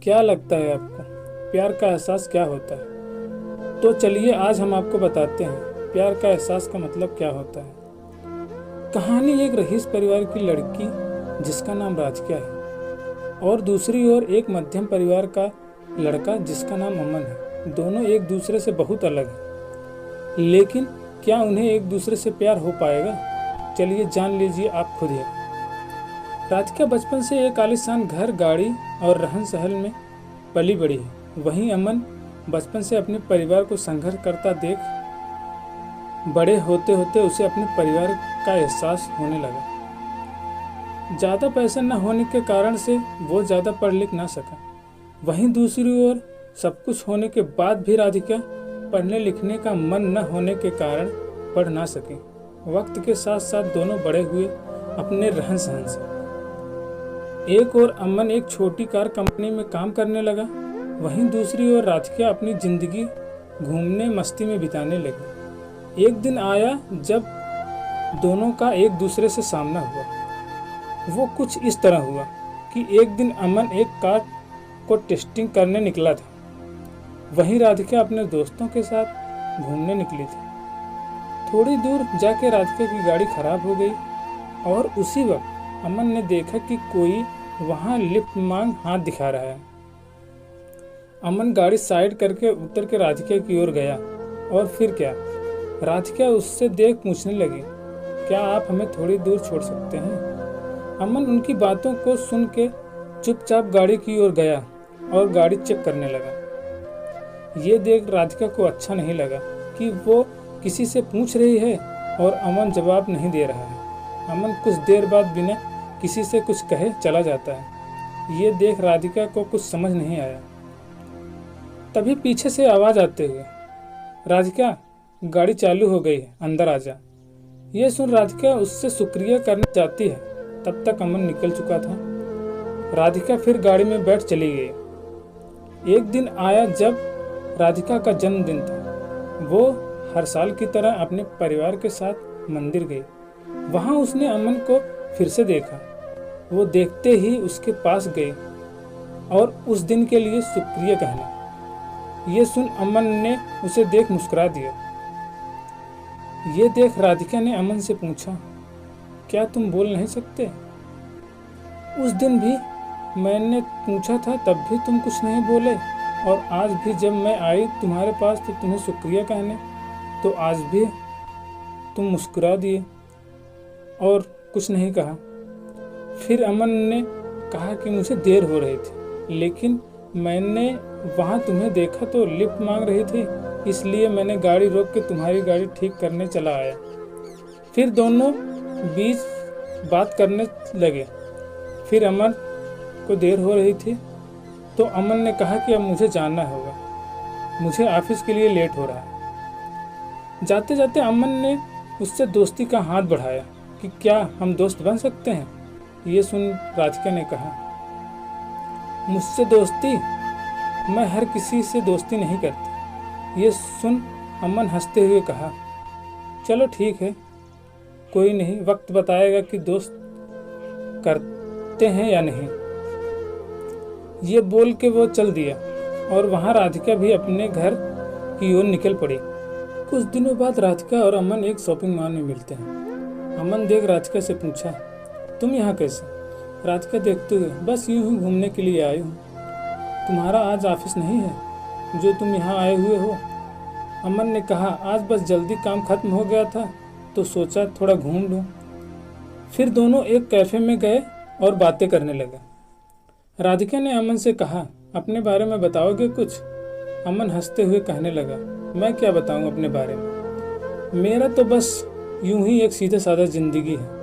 क्या लगता है आपको, प्यार का एहसास क्या होता है? तो चलिए आज हम आपको बताते हैं प्यार का एहसास का मतलब क्या होता है। कहानी एक रईस परिवार की लड़की जिसका नाम राजकिया है और दूसरी ओर एक मध्यम परिवार का लड़का जिसका नाम अमन है। दोनों एक दूसरे से बहुत अलग हैं, लेकिन क्या उन्हें एक दूसरे से प्यार हो पाएगा? चलिए जान लीजिए आप खुद ही। राधिका बचपन से एक आलीशान घर, गाड़ी और रहन सहन में पली बड़ी है। वहीं अमन बचपन से अपने परिवार को संघर्ष करता देख बड़े होते होते उसे अपने परिवार का एहसास होने लगा। ज़्यादा पैसा न होने के कारण से वो ज़्यादा पढ़ लिख ना सका। वहीं दूसरी ओर सब कुछ होने के बाद भी राधिका पढ़ने लिखने का मन न होने के कारण पढ़ ना सकी। वक्त के साथ साथ दोनों बड़े हुए अपने रहन सहन से। एक और अमन एक छोटी कार कंपनी में काम करने लगा, वहीं दूसरी ओर राधिका अपनी जिंदगी घूमने मस्ती में बिताने लगी। एक दिन आया जब दोनों का एक दूसरे से सामना हुआ। वो कुछ इस तरह हुआ कि एक दिन अमन एक कार को टेस्टिंग करने निकला था, वहीं राधिका अपने दोस्तों के साथ घूमने निकली थी। थोड़ी दूर जाके राधिका की गाड़ी खराब हो गई और उसी वक्त अमन ने देखा कि कोई वहां लिफ्ट मांग हाथ दिखा रहा है। अमन गाड़ी साइड करके उतर के राधिका की ओर गया और फिर क्या, राधिका उससे देख पूछने लगी, क्या आप हमें थोड़ी दूर छोड़ सकते हैं? अमन उनकी बातों को सुन के चुपचाप गाड़ी की ओर गया और गाड़ी चेक करने लगा। ये देख राधिका को अच्छा नहीं लगा कि वो किसी से पूछ रही है और अमन जवाब नहीं दे रहा है। अमन कुछ देर बाद बिना किसी से कुछ कहे चला जाता है। ये देख राधिका को कुछ समझ नहीं आया। तभी पीछे से आवाज आते हुए, राधिका गाड़ी चालू हो गई है, अंदर आ जा। ये सुन राधिका उससे शुक्रिया करने जाती है, तब तक अमन निकल चुका था। राधिका फिर गाड़ी में बैठ चली गई। एक दिन आया जब राधिका का जन्मदिन था। वो हर साल की तरह अपने परिवार के साथ मंदिर गई। वहां उसने अमन को फिर से देखा। वो देखते ही उसके पास गई और उस दिन के लिए शुक्रिया कहने। ये सुन अमन ने उसे देख मुस्कुरा दिया। ये देख राधिका ने अमन से पूछा, क्या तुम बोल नहीं सकते? उस दिन भी मैंने पूछा था, तब भी तुम कुछ नहीं बोले, और आज भी जब मैं आई तुम्हारे पास तो तुम्हें शुक्रिया कहने, तो आज भी तुम मुस्कुरा दिए और कुछ नहीं कहा। फिर अमन ने कहा कि मुझे देर हो रही थी, लेकिन मैंने वहाँ तुम्हें देखा तो लिफ्ट मांग रही थी, इसलिए मैंने गाड़ी रोक के तुम्हारी गाड़ी ठीक करने चला आया। फिर दोनों बीच बात करने लगे। फिर अमन को देर हो रही थी तो अमन ने कहा कि अब मुझे जाना होगा, मुझे ऑफिस के लिए लेट हो रहा है। जाते जाते अमन ने उससे दोस्ती का हाथ बढ़ाया कि क्या हम दोस्त बन सकते हैं? ये सुन राधिका ने कहा, मुझसे दोस्ती? मैं हर किसी से दोस्ती नहीं करती। ये सुन अमन हंसते हुए कहा, चलो ठीक है, कोई नहीं, वक्त बताएगा कि दोस्त करते हैं या नहीं। ये बोल के वो चल दिया और वहाँ राधिका भी अपने घर की ओर निकल पड़ी। कुछ दिनों बाद राधिका और अमन एक शॉपिंग मॉल में मिलते हैं। अमन देख राधिका से पूछा, तुम यहाँ कैसे? राधिका देखते हुए, बस यूं ही घूमने के लिए आई हूँ। तुम्हारा आज ऑफिस नहीं है जो तुम यहाँ आए हुए हो? अमन ने कहा, आज बस जल्दी काम खत्म हो गया था तो सोचा थोड़ा घूम लूँ। फिर दोनों एक कैफे में गए और बातें करने लगे। राधिका ने अमन से कहा, अपने बारे में बताओगे कुछ? अमन हंसते हुए कहने लगा, मैं क्या बताऊँ अपने बारे में, मेरा तो बस यूं ही एक सीधा साधा जिंदगी है,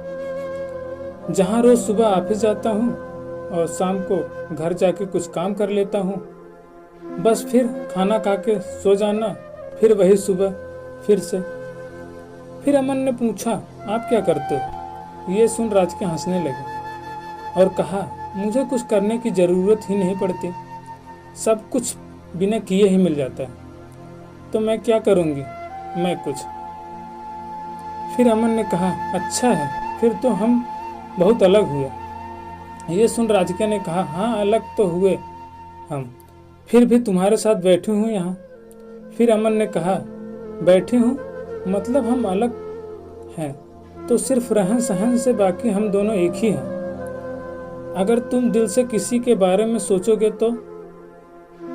जहाँ रोज सुबह ऑफिस जाता हूँ और शाम को घर जाके कुछ काम कर लेता हूँ, बस फिर खाना खा के सो जाना, फिर वही सुबह फिर से। फिर अमन ने पूछा, आप क्या करते हो? ये सुन राधिका हंसने लगी और कहा, मुझे कुछ करने की ज़रूरत ही नहीं पड़ती, सब कुछ बिना किए ही मिल जाता है, तो मैं क्या करूँगी, मैं कुछ। फिर अमन ने कहा, अच्छा है, फिर तो हम बहुत अलग हुए। ये सुन राधिका ने कहा, हाँ अलग तो हुए, हम, फिर भी तुम्हारे साथ बैठी हूँ यहाँ। फिर अमन ने कहा, बैठी हूँ मतलब हम अलग हैं तो सिर्फ रहन सहन से, बाकी हम दोनों एक ही हैं। अगर तुम दिल से किसी के बारे में सोचोगे तो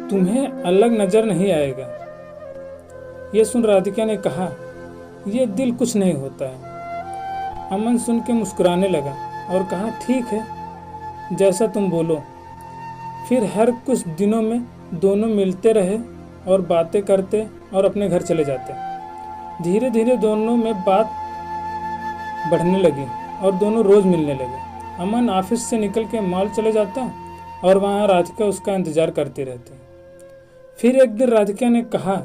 तुम्हें अलग नजर नहीं आएगा। ये सुन राधिका ने कहा, ये दिल कुछ नहीं होता है। अमन सुन के मुस्कुराने लगा और कहा, ठीक है जैसा तुम बोलो। फिर हर कुछ दिनों में दोनों मिलते रहे और बातें करते और अपने घर चले जाते। धीरे धीरे दोनों में बात बढ़ने लगी और दोनों रोज मिलने लगे। अमन ऑफिस से निकल के मॉल चले जाता और वहाँ राधिका उसका इंतजार करती रहती। फिर एक दिन राधिका ने कहा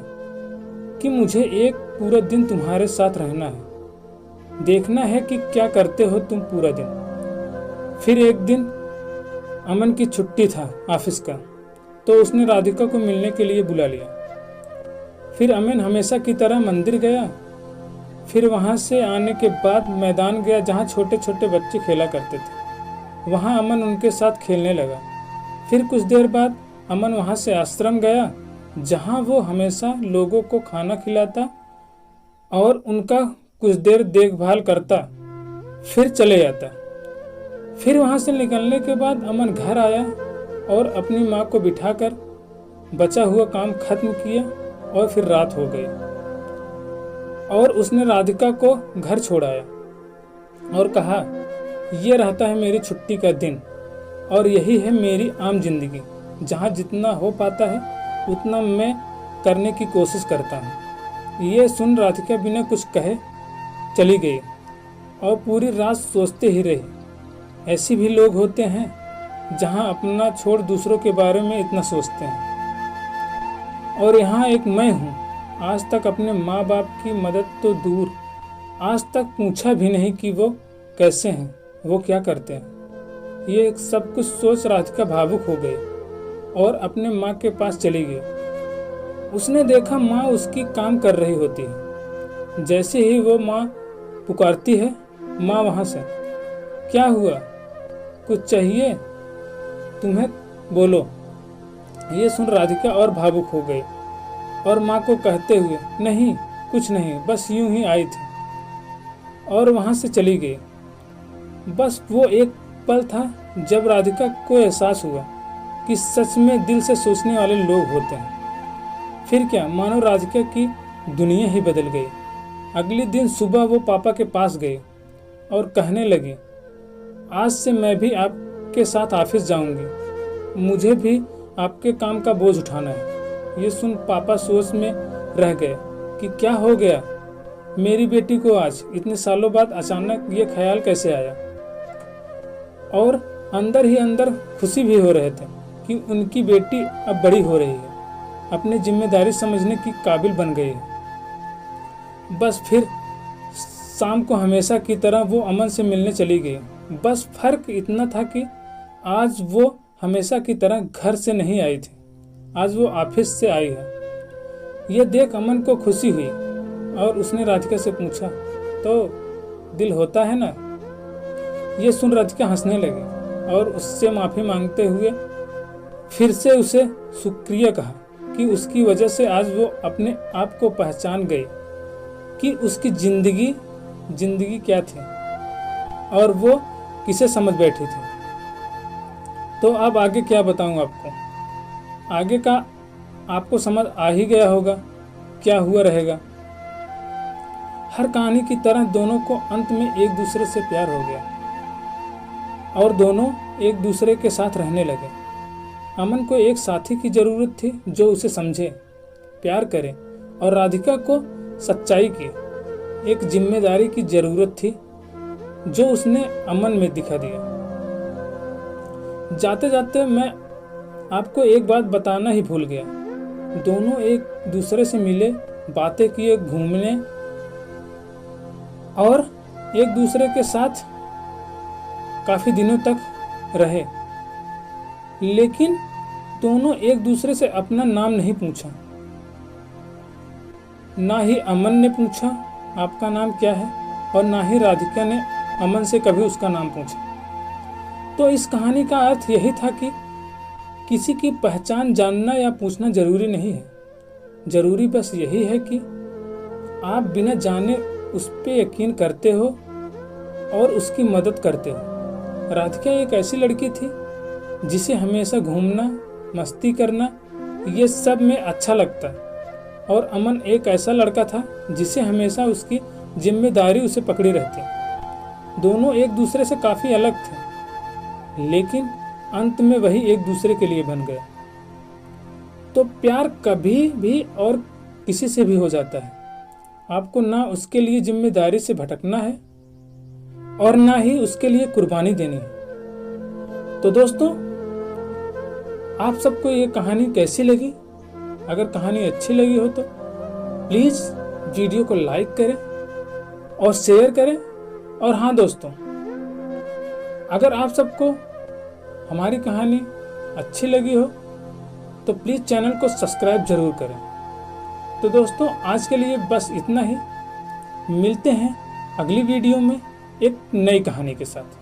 कि मुझे एक पूरा दिन तुम्हारे साथ रहना है, देखना है कि क्या करते हो तुम पूरा दिन। फिर एक दिन अमन की छुट्टी था ऑफिस का, तो उसने राधिका को मिलने के लिए बुला लिया। फिर अमन हमेशा की तरह मंदिर गया। फिर वहाँ से आने के बाद मैदान गया जहाँ छोटे छोटे बच्चे खेला करते थे। वहाँ अमन उनके साथ खेलने लगा। फिर कुछ देर बाद अमन वहाँ से आश्रम गया जहाँ वो हमेशा लोगों को खाना खिलाता और उनका कुछ देर देखभाल करता, फिर चले जाता। फिर वहाँ से निकलने के बाद अमन घर आया और अपनी माँ को बिठाकर बचा हुआ काम खत्म किया और फिर रात हो गई और उसने राधिका को घर छोड़ाया और कहा, यह रहता है मेरी छुट्टी का दिन और यही है मेरी आम जिंदगी, जहाँ जितना हो पाता है उतना मैं करने की कोशिश करता हूँ। ये सुन राधिका बिना कुछ कहे चली गई और पूरी रात सोचते ही रही। ऐसे भी लोग होते हैं जहाँ अपना छोड़ दूसरों के बारे में इतना सोचते हैं। और यहाँ एक मैं हूँ, आज तक अपने माँ बाप की मदद तो दूर, आज तक पूछा भी नहीं कि वो कैसे हैं, वो क्या करते हैं। ये सब कुछ सोच राधिका भावुक हो गई और अपने माँ के पास चली गई। उसने देखा माँ उसकी काम कर रही होती है। जैसे ही वो माँ पुकारती है, माँ वहाँ से, क्या हुआ, कुछ चाहिए तुम्हें, बोलो। ये सुन राधिका और भावुक हो गई और माँ को कहते हुए, नहीं कुछ नहीं, बस यूं ही आई थी, और वहाँ से चली गई। बस वो एक पल था जब राधिका को एहसास हुआ कि सच में दिल से सोचने वाले लोग होते हैं। फिर क्या, मानो राधिका की दुनिया ही बदल गई। अगले दिन सुबह वो पापा के पास गई और कहने लगी, आज से मैं भी आपके साथ ऑफिस जाऊंगी, मुझे भी आपके काम का बोझ उठाना है। ये सुन पापा सोच में रह गए कि क्या हो गया मेरी बेटी को, आज इतने सालों बाद अचानक ये ख्याल कैसे आया। और अंदर ही अंदर खुशी भी हो रहे थे कि उनकी बेटी अब बड़ी हो रही है, अपनी जिम्मेदारी समझने की काबिल बन गई है। बस फिर शाम को हमेशा की तरह वो अमन से मिलने चली गई। बस फर्क इतना था कि आज वो हमेशा की तरह घर से नहीं आई थी, आज वो ऑफिस से आई है। यह देख अमन को खुशी हुई और उसने राधिका से पूछा, तो दिल होता है ना। ये सुन राधिका हंसने लगी और उससे माफ़ी मांगते हुए फिर से उसे शुक्रिया कहा कि उसकी वजह से आज वो अपने आप को पहचान गई कि उसकी जिंदगी क्या थी और वो किसे समझ बैठी थी। तो अब आगे क्या बताऊं आपको, आगे का आपको समझ आ ही गया होगा क्या हुआ रहेगा। हर कहानी की तरह दोनों को अंत में एक दूसरे से प्यार हो गया और दोनों एक दूसरे के साथ रहने लगे। अमन को एक साथी की ज़रूरत थी जो उसे समझे, प्यार करे, और राधिका को सच्चाई की, एक जिम्मेदारी की ज़रूरत थी जो उसने अमन में दिखा दिया। जाते जाते मैं आपको एक बात बताना ही भूल गया। दोनों एक दूसरे से मिले, बातें किए, घूमने और एक दूसरे के साथ काफ़ी दिनों तक रहे, लेकिन दोनों एक दूसरे से अपना नाम नहीं पूछा। ना ही अमन ने पूछा आपका नाम क्या है और ना ही राधिका ने अमन से कभी उसका नाम पूछा। तो इस कहानी का अर्थ यही था कि किसी की पहचान जानना या पूछना जरूरी नहीं है, जरूरी बस यही है कि आप बिना जाने उस पर यकीन करते हो और उसकी मदद करते हो। राधिका एक ऐसी लड़की थी जिसे हमेशा घूमना, मस्ती करना ये सब में अच्छा लगता, और अमन एक ऐसा लड़का था जिसे हमेशा उसकी जिम्मेदारी उसे पकड़ी रहती। दोनों एक दूसरे से काफ़ी अलग थे, लेकिन अंत में वही एक दूसरे के लिए बन गए। तो प्यार कभी भी और किसी से भी हो जाता है। आपको ना उसके लिए जिम्मेदारी से भटकना है और ना ही उसके लिए कुर्बानी देनी है। तो दोस्तों, आप सबको ये कहानी कैसी लगी? अगर कहानी अच्छी लगी हो तो प्लीज़ वीडियो को लाइक करें और शेयर करें। और हाँ दोस्तों, अगर आप सबको हमारी कहानी अच्छी लगी हो तो प्लीज़ चैनल को सब्सक्राइब जरूर करें। तो दोस्तों, आज के लिए बस इतना ही। मिलते हैं अगली वीडियो में एक नई कहानी के साथ।